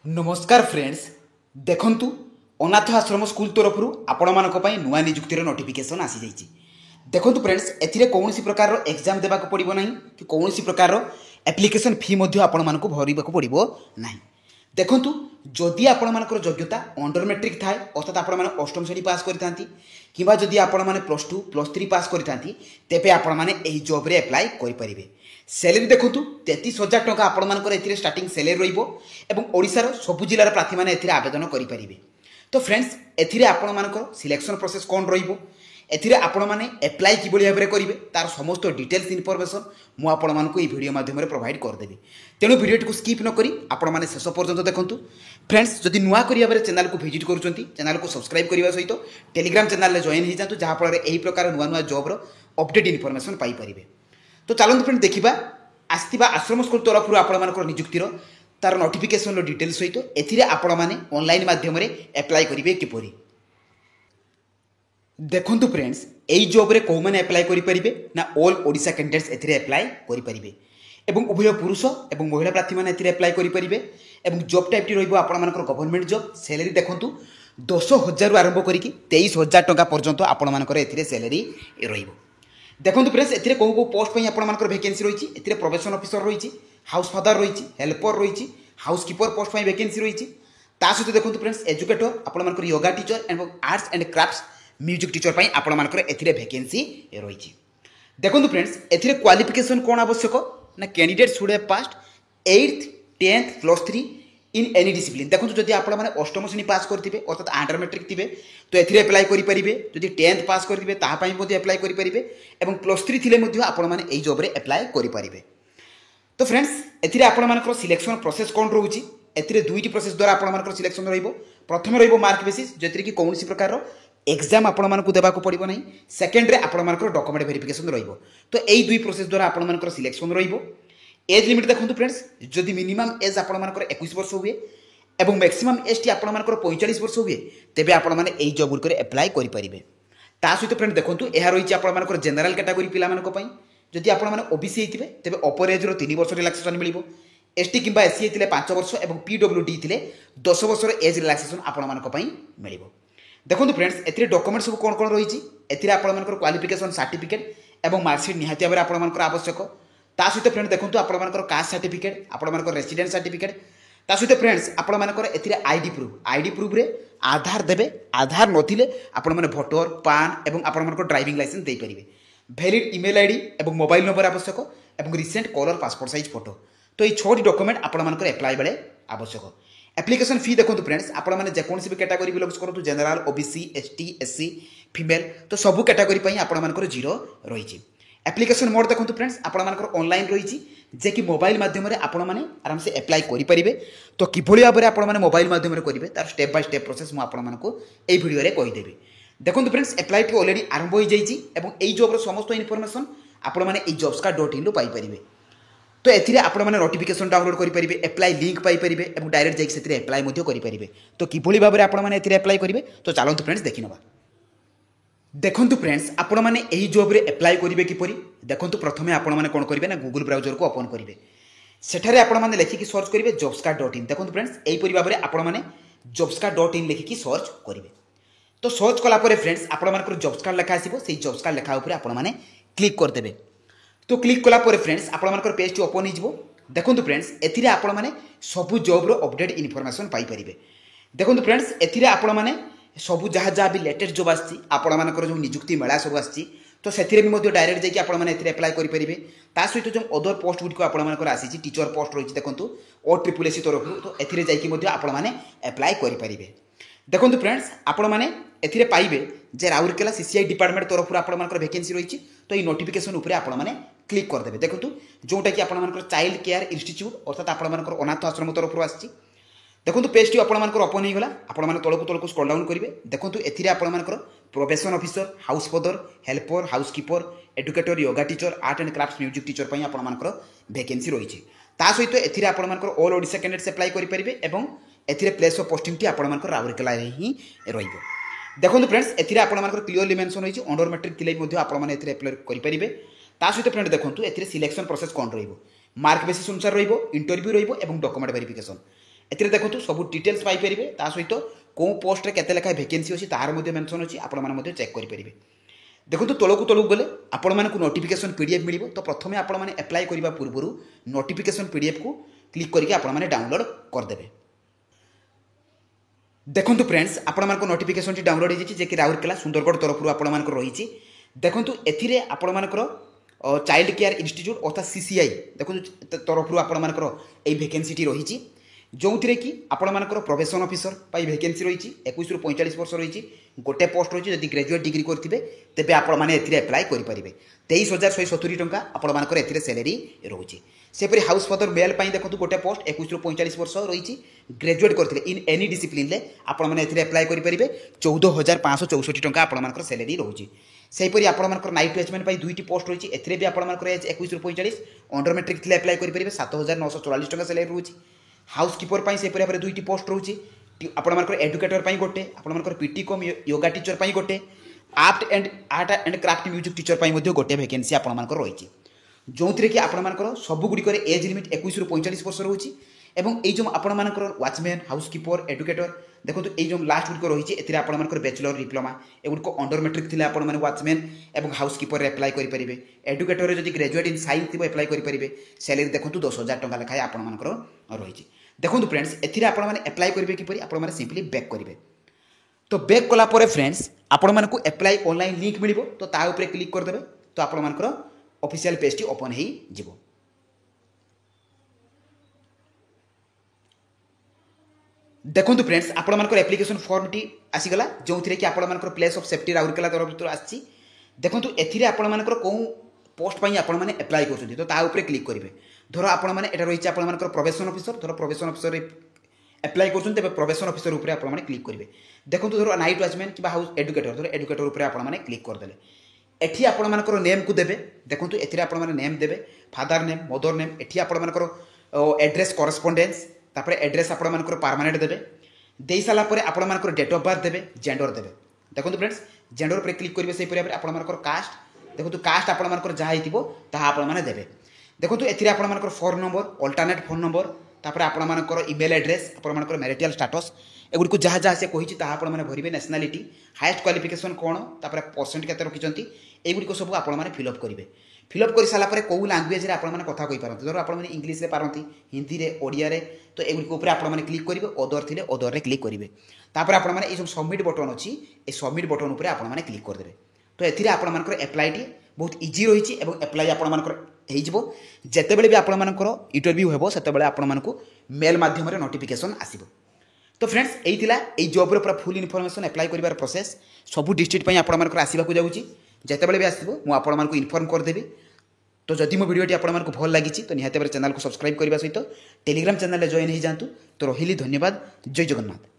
नमस्कार फ्रेंड्स देखंतु अनाथ आश्रम स्कूल तरफ आपण मानक पई नुआ नियुक्तिर नोटिफिकेशन आसी जाइछि। देखंतु फ्रेंड्स एथिरे कोनोसी प्रकार रो एग्जाम देबा को पड़िबो नाही कि कोनोसी प्रकार रो एप्लिकेशन फी मध्ये आपण मानक भरिबा को पड़िबो नाही। देखंतु जदि आपण मानकर योग्यता अंडर मैट्रिक थाए अर्थात आपण माने अष्टम श्रेणी पास करितांती किबा जदि आपण माने +2 +3 पास करितांती तेबे आपण माने एही जॉब रे अप्लाई करि परिबे। सैलरी देखु 33,000 टका आपण मानकर एथिरे स्टार्टिंग सैलरी रहिबो एवं ओडिसा रो सब जिल्लार प्रार्थी माने एथिरे आवेदन करि परिबे। तो फ्रेंड्स एथिरे आपण मानकर सिलेक्शन प्रोसेस कोन रहिबो एथिरे आपण माने अप्लाई कि बलिया भाबरे करिवे तार समस्त डिटेल्स इनफॉरमेशन मु आपण मानको ई वीडियो माध्यम रे प्रोवाइड कर देबी। तेणु वीडियो को स्किप न करी आपण माने शेष पर्यंत देखंतु। फ्रेंड्स जदि नुआ करिया बारे चैनल को विजिट करूचंती चैनल को सब्सक्राइब करबा सहित टेलीग्राम चैनल रे जॉइन हो जातु जहा फल एही प्रकार नुआ नुआ जॉब रो अपडेट इनफॉरमेशन पाई परिबे। तो चलନ୍ତୁ फ्रेंड देखिबा आस्तिबा आश्रम स्कूल तरफ आपण मानकर नियुक्तिर तार नोटिफिकेशन रो डिटेल्स सहित एथिरे आपण माने ऑनलाइन माध्यम रे अप्लाई करिवे किपरि। देखंतु फ्रेंड्स एई जॉब रे को माने अप्लाई करि परिबे ना ऑल ओडिसा कैंडिडेट्स एथिरे अप्लाई करि परिबे एवं उभय पुरुष एवं महिला प्रार्थी माने एथिरे अप्लाई करि परिबे एवं जॉब टाइप टी रहइबो आपण मानकर गवर्नमेंट जॉब। सैलरी देखंतु 10,000 रु आरंभ करिकि 23,000 टका पर्यंत आपण मानकर एथिरे सैलरी रहिबो। देखंतु फ्रेंड्स एथिरे को पोस्ट पई आपण मानकर वैकेंसी रहिछि एथिरे प्रोबेशन ऑफिसर रहिछि हाउस फादर रहिछि हेल्पर रहिछि हाउस कीपर पोस्ट पई वैकेंसी रहिछि। ता सहित देखंतु फ्रेंड्स एजुकेटर आपण मानकर योगा टीचर एवं arts and crafts music teacher पई आपण मानकर एथिरे वैकेंसी रहिछि। देखंतु फ्रेंड्स एथिरे क्वालिफिकेशन कोन आवश्यक ना candidate should have passed 8th 10th +3 in any discipline. देखो जदि आपण माने अष्टम श्रेणी पास करथिबे अर्थात अंडर मैट्रिक थिबे तो एथिरे अप्लाई करि परिबे। जदि 10th पास करथिबे ताहा पई मध्ये अप्लाई करि परिबे एवं +3 थिले मध्ये आपण माने एई जॉब रे अप्लाई करि परिबे। तो फ्रेंड्स एथिरे आपण मानकर सिलेक्शन प्रोसेस कोन रहउची एथिरे दुईटी प्रोसेस द्वारा आपण मानकर सिलेक्शन रहइबो। प्रथम रहइबो मार्क बेसिस जेथिरे कि कोनोसी प्रकार रो एग्जाम आपण मानकु देबा को पड़िबो नाही। सेकंड रे आपण मानकर डॉक्यूमेंट वेरिफिकेशन रहइबो। तो एई दुई प्रोसेस द्वारा आपण मानकर सिलेक्शन रहइबो। एज लिमिट देखंतु फ्रेंड्स जदि मिनिमम एज आपण मानकर 21 वर्ष हुए एवं मैक्सिमम एज टी आपण मानकर 45 वर्ष हुए तेबे आपण माने एई जॉब गुरकर अप्लाई करि परिबे। ता सहित फ्रेंड देखंतु एहा रहिछि आपण मानकर जनरल कैटेगरी पिला मानक पई जदि आपण माने ओबीसी हेतिबे तेबे अपर एज रो 3 वर्ष रिलैक्सेशन मिलिबो। एसटी किंबा एससी हेतिले 5 वर्ष एवं पीडब्ल्यूडी थिले 10 वर्ष रो एज रिलैक्सेशन आपण मानक पई मिलिबो। देखंतु फ्रेंड्स एथिरे डॉक्यूमेंट सब कोन कोन रहिछि एथिरे आपण मानकर क्वालिफिकेशन सर्टिफिकेट एवं मार्कशीट निहाती भाबरे आपण मानकर आवश्यक। ता सहित फ्रेंड देखंतु आपण मानकर कास्ट सर्टिफिकेट आपण मानकर रेसिडेंस सर्टिफिकेट ता सहित फ्रेंड्स आपण मानकर एथिरे आईडी प्रूफ रे आधार देबे। आधार नथिले आपण माने भोटर पान एवं आपण मानकर ड्राइविंग लाइसेंस देई परिबे। वैलिड ईमेल आईडी एवं मोबाइल नंबर आवश्यक एवं recent colour passport size photo. तो ये 6टी डॉक्यूमेंट आपण मानकर अप्लाई बेले आवश्यक। एप्लिकेशन फी देखो फ्रेंड्स आपण मैंने जेकोसी भी कैटेगरी बिलोंग्स करूँ general OBC ST SC female तो सबू कैटेगरी पर आपण मानकर 0 रही। एप्लिकेशन मोड देखो फ्रेंड्स आपण मानकर ऑनलाइन रही जे कि मोबाइल माध्यम आपण माने आराम से अप्लाई करि परिबे। तो किभଳି भाबरे आपण माने मोबाइल माध्यम रे करिवे तार स्टेप बाय स्टेप प्रोसेस मु आपण मानको एई वीडियो रे कहि देबी। देखो फ्रेंड्स अप्लाई टी ऑलरेडी आरंभ हो जाइछि एवं एई जॉब रो समस्त इन्फॉर्मेशन आपण माने एई jobs.in लो पाई परिबे। तो एथिरे आपण माने नोटिफिकेशन डाउनलोड करि परिबे अप्लाई लिंक पाई परिबे एवं डायरेक्ट जाई सेथिरे अप्लाई मध्ये करि परिबे। तो किभଳି भाबरे आपण माने एथिरे अप्लाई करिवे तो चलंतु फ्रेंड्स देखिनबा। देखंतु फ्रेंड्स आपण माने एही जॉब रे अप्लाई करिवे किपरि देखंतु प्रथमे आपण माने कोन करिवे ना गूगल ब्राउजर को ओपन करिवे। सेठारे आपण माने लेखि कि सर्च करिवे jobscard.in। देखंतु फ्रेंड्स एही परि भाबरे आपण माने jobscard.in लेखि कि सर्च करिवे। तो सर्च कला परे फ्रेंड्स आपण मानकर जॉब्स कार्ड लेखा आसीबो सेही जॉब्स कार्ड लेखा ऊपर आपण माने क्लिक कर देबे। तो क्लिक कला परे फ्रेंड्स आपण मानकर पेज टी ओपन हिजबो। देखंतु फ्रेंड्स एथिरे आपण माने सब जॉब रो अपडेट इन्फॉर्मेशन पाई परिबे। देखंतु फ्रेंड्स एथिरे आपण माने सब जहाँ भी लेटेस्ट जॉब आछि आपण मानकर जो नियुक्ति मेला सब आछि तो सेथिरे भी मध्ये डायरेक्ट जाई कि आपण माने एथिरे अप्लाई करि परिबे। ता सहित जो अदर पोस्ट गुडी को आपण मानकर आछि टीचर पोस्ट रहिछि देखंतु OSSC तरफ तो एथिरे जाई कि मध्ये आपण माने अप्लाई करि परिबे। देखंतु फ्रेंड्स आपण माने एथिरे पाइबे जे राउरकेला सीसीआई डिपार्टमेंट तरफ आपण मानकर वैकेंसी रहिछि तो ई नोटिफिकेशन ऊपर आपण माने क्लिक कर देबे। देखंतु जोटा कि आपण मानकर चाइल्ड केयर इंस्टीट्यूट अर्थात आपण मानकर अनाथ आश्रम तरफ आछि। देखंतु पेज टी आपण मानकर ओपन हो गला आपण माने तळकु स्क्रॉल डाउन करिवे। देखंतु एथिरे आपण मानकर probation officer house father helper house keeper educator yoga teacher art and crafts music teacher पई आपण मानकर वैकेंसी रहिछि। ता सहित एथिरे आपण मानकर ऑल ओडिसा कैंडिडेट्स अप्लाई करि परिबे एवं एथिरे प्लेस ऑफ पोस्टिंग टी आपण मानकर राउरकेला रे ही रहिबो। देखंतु फ्रेंड्स एथिरे आपण मानकर क्लियरली मेंशन होइछि अंडर मैट्रिक थिले मध्ये आपण माने एथिरे अप्लाई करि परिबे। ता सहित फ्रेंड देखंतु एथिरे सिलेक्शन प्रोसेस कोन रहिबो मार्क बेसिस अनुसार रहिबो इंटरव्यू रहिबो एवं डॉक्यूमेंट वेरिफिकेशन एथिरे देखंतु सब डिटेल्स पाई परिबे ता सहित को पोस्ट रे केते लेखा वैकेंसी अछि तार मध्ये मेंशन अछि आपण माने मध्ये चेक करि परिबे। देखंतु तळकु गले आपण मानकु नोटिफिकेशन पीडीएफ मिलिबो तो प्रथमे आपण माने अप्लाई करिबा पूर्वरु नोटिफिकेशन पीडीएफ को क्लिक करके आपण माने डाउनलोड कर देबे। देखंतु फ्रेंड्स आपण मानको नोटिफिकेशन टी डाउनलोड हे जे कि राउरकेला सुंदरगढ़ तरफ आपण मानको रहिछि। देखंतु एथिरे आपण मानकर चाइल्ड केयर इंस्टीट्यूट अर्थात सीसीआई देखंतु तरफ आपण मानकर ए वैकेंसी टी रहिछि जो कि आपण मानकर प्रोबेशन ऑफिसर पाई वैकेंसी रही 21 रु 45 वर्ष रही गोटे पोस्ट रही जदि ग्रेजुएट डिग्री करथिबे तेबे आपण माने एथिरे अप्लाई करि परिबे। 23,170 टंका आपण मानकर एथिरे सैलरी रहुछि। सेपरि हाउस फादर मेल पाई देखंतु गोटे पोस्ट 21 रु 45 वर्ष रही ग्रेजुएट करथिले इन एनी डिसिप्लिन ले आपण माने एथिरे अप्लाई करि परिबे। 14,564 टंका आपण मानकर सैलरी रहुछि। सेपरि आपण मानकर नाइट वॉचमैन पाई दुईटी पोस्ट रही एथिरे भी आपण मानकर एज 21 रु 45 अंडर मैट्रिक थिले अप्लाई करि परिबे। 7,944 टंका सैलरी रहुछि। हाउस कीपर पाई से पर दुईटी पोस्ट रहुछि। आपण मानकर एजुकेटर पाई गोटे आपण मानकर पीटी कम योगा टीचर पाई गोटे art and craft music teacher पाई मध्ये गोटे वैकेंसी आपण मानकर रहिछि जो कि आपण मानकर सब गुडी करे एज लिमिट 21 रु 45 वर्ष रहुछि। एवं ए जो आपण मानकर वॉचमैन हाउस कीपर एजुकेटर देखंतु ए जो लास्ट गुडी रहिछि एथिरे आपण मानकर बैचलर डिप्लोमा एगुडको अंडर मैट्रिक थिले आपण माने वॉचमैन एवं हाउस कीपर रे अप्लाई करि परिबे। एजुकेटर रे जदि ग्रेजुएट इन साइंस थिबो अप्लाई करि परिबे। सैलरी देखंतु 10,000 टंका लेखाय आपण मानकर रहिछि। देखो फ्रेंड्स एथिरे आपण माने अप्लाई करिवे किपरि आपण माने सिंपली बैक करिवे। तो बैक कला परे फ्रेंड्स आपण मानकु अप्लाई ऑनलाइन लिंक मिलिबो तो ता ऊपर क्लिक कर देबे तो आपण मानकर ऑफिशियल पेज टी ओपन हेई जिवो। देखो फ्रेंड्स आपण मानकर एप्लिकेशन फॉर्म टी आसी गला जो थिरे कि आपण मानकर प्लेस ऑफ सेफ्टी राउरकेला तरफ आछि। देखंतु एथिरे आपण मानकर को पोस्ट पाई आपण माने अप्लाई करछथि तो ता ऊपर क्लिक करिवे। धर आपण माने एटा रहिछि आपण मानकर प्रोबेशन ऑफिसर धर प्रोबेशन ऑफिसर रे अप्लाई करछन तेबे प्रोबेशन ऑफिसर ऊपर आपण माने क्लिक करिवे। देखंतु धर नाइट वॉचमैन कि हाउस एजुकेटर धर एजुकेटर ऊपर आपण माने क्लिक कर देले। एठी आपण मानकर नेम को देबे। देखंतु एथिरे आपण माने नेम देबे फादर नेम मदर नेम एठी आपण मानकर एड्रेस कॉरेस्पोंडेंस तापर एड्रेस आपण मानकर परमानेंट देबे। देई साला परे आपण मानकर डेट ऑफ बर्थ देबे जेंडर देबे। देखंतु फ्रेंड्स जेंडर ऊपर क्लिक करिवे सेहि परे आपण मानकर कास्ट देखंतु कास्ट आपण मानकर जहा हितिबो ताहा आपण माने देबे। देखो एथिरे आपण मानकर phone number alternate phone number तापर आपण मानकर ईमेल एड्रेस आपण मानकर मैरिटल स्टेटस एगुडी को जहा जहा से कहिछि ताहा आपण माने भरिबे। नेशनलिटी हाईएस्ट क्वालिफिकेशन कोन तापर परसेंट केते रखिचंती एगुडी को सब आपण माने फिल अप करिवे। फिल अप करि साला परे को लैंग्वेज रे आपण माने कथा कहि पारंती धर आपण माने इंग्लिश रे पारंती हिंदी रे ओडिया रे तो एगुडी को ऊपर आपण माने क्लिक करिवे अदर थिले अदर रे क्लिक करिवे। तापर आपण माने ए जो सबमिट बटन अछि ए सबमिट बटन ऊपर आपण माने क्लिक कर देबे। तो एथिरे आपण मानकर अप्लाई टी बहुत इजी रहिछि एवं अप्लाई आपण मानकर हेइ जिवो। जेतेबेले भी आपण मानकर इंटरव्यू हेबो सेतेबेले आपण मानकु मेल माध्यम रे नोटिफिकेशन आसीबो। तो फ्रेंड्स एई थिला एई जॉब रे पूरा फुल इन्फॉर्मेशन अप्लाई करिवार प्रोसेस सब डिस्ट्रिक्ट पई आपण मानकर आसीबा को जाउछि। जेतेबेले भी आसीबो मु आपण मानकु इन्फॉर्म कर देबी। तो जदि मो वीडियोटी आपण मानकु भल लागिछि तो निहाते चैनल को सब्सक्राइब करबा सहित टेलीग्राम चैनल रे जॉइन हे जांतु। तो रहिली धन्यवाद। जय जगन्नाथ।